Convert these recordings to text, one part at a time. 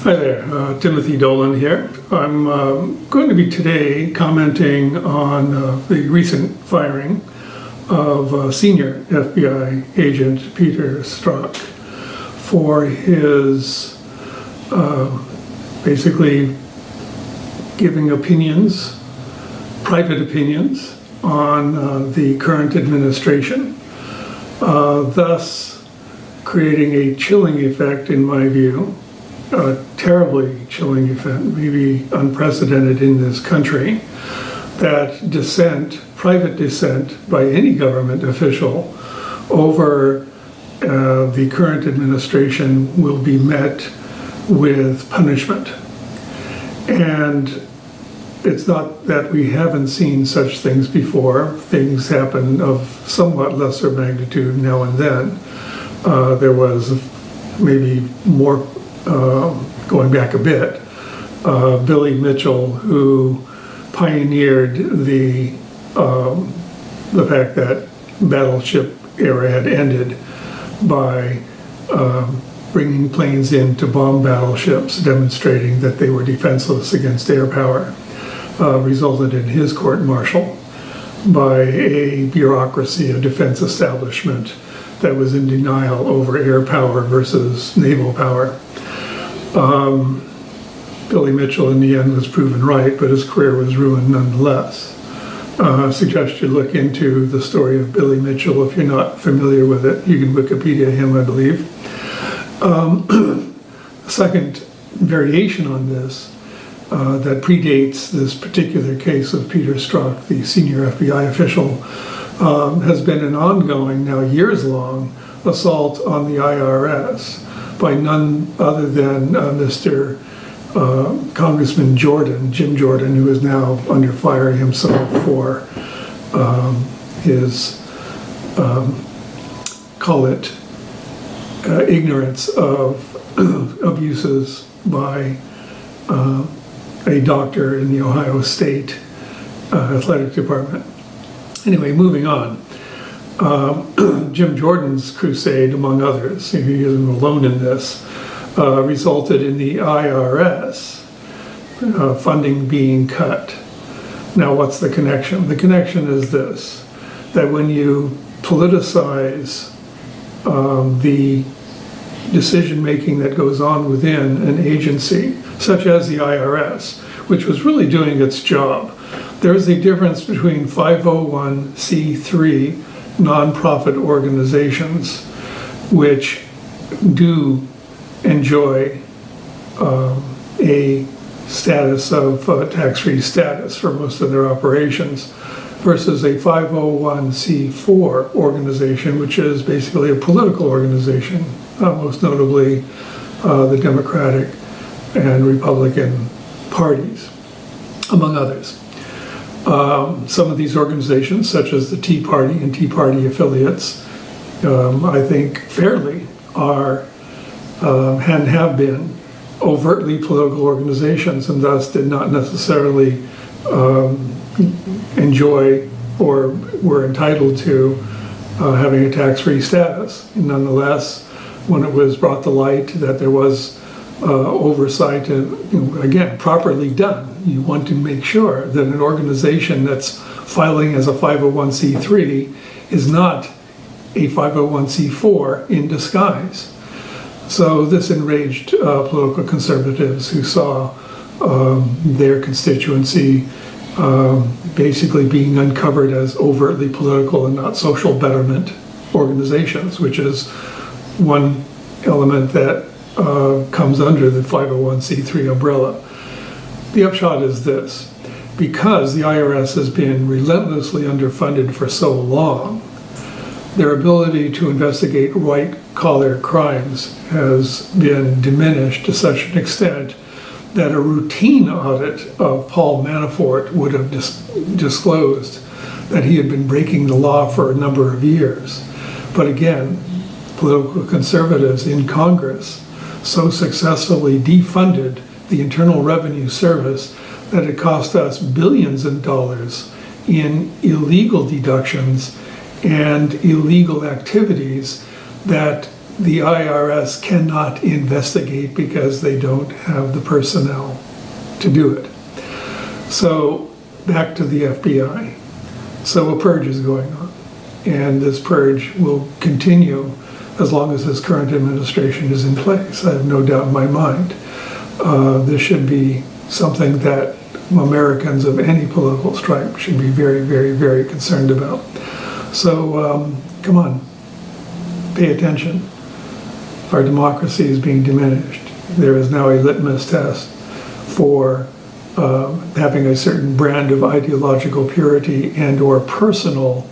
Hi there, Timothy Dolan here. I'm going to be today commenting on the recent firing of senior FBI agent Peter Strzok for his basically giving opinions, private opinions, on the current administration, thus creating a chilling effect, in my view, a terribly chilling event, maybe unprecedented in this country, that dissent, private dissent by any government official over the current administration will be met with punishment. And it's not that we haven't seen such things before. Things happen of somewhat lesser magnitude now and then. There was maybe more going back a bit, Billy Mitchell, who pioneered the fact that battleship era had ended by bringing planes in to bomb battleships, demonstrating that they were defenseless against air power, resulted in his court-martial by a bureaucracy, a defense establishment that was in denial over air power versus naval power. Billy Mitchell in the end was proven right, but his career was ruined nonetheless. I suggest you look into the story of Billy Mitchell if you're not familiar with it. You can Wikipedia him, I believe. A second variation on this that predates this particular case of Peter Strzok, the senior FBI official, has been an ongoing, now years-long, assault on the IRS by none other than Mr. Congressman Jim Jordan, who is now under fire himself for his, call it, ignorance of abuses by a doctor in the Ohio State Athletic Department. Anyway, moving on. Jim Jordan's crusade, among others, he isn't alone in this, resulted in the IRS funding being cut. Now, what's the connection? The connection is this, that when you politicize the decision-making that goes on within an agency, such as the IRS, which was really doing its job, there is a difference between 501c3 nonprofit organizations, which do enjoy a status of tax-free status for most of their operations, versus a 501c4 organization, which is basically a political organization, most notably the Democratic and Republican parties, among others. Some of these organizations, such as the Tea Party and Tea Party affiliates, I think fairly are and have been overtly political organizations, and thus did not necessarily enjoy or were entitled to having a tax-free status. Nonetheless, when it was brought to light that there was oversight, again, properly done, you want to make sure that an organization that's filing as a 501c3 is not a 501c4 in disguise. So this enraged political conservatives who saw their constituency basically being uncovered as overtly political and not social betterment organizations, which is one element that comes under the 501c3 umbrella. The upshot is this: because the IRS has been relentlessly underfunded for so long, their ability to investigate white-collar crimes has been diminished to such an extent that a routine audit of Paul Manafort would have disclosed that he had been breaking the law for a number of years. But again, political conservatives in Congress so successfully defunded the Internal Revenue Service that it cost us billions of dollars in illegal deductions and illegal activities that the IRS cannot investigate because they don't have the personnel to do it. So back to the FBI. So a purge is going on, and this purge will continue as long as this current administration is in place. I have no doubt in my mind. This should be something that Americans of any political stripe should be very, very, very concerned about. So come on, pay attention. Our democracy is being diminished. There is now a litmus test for having a certain brand of ideological purity and or personal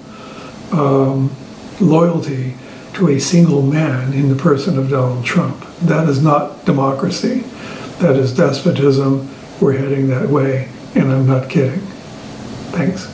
loyalty to a single man in the person of Donald Trump. That is not democracy. That is despotism. We're heading that way, and I'm not kidding. Thanks.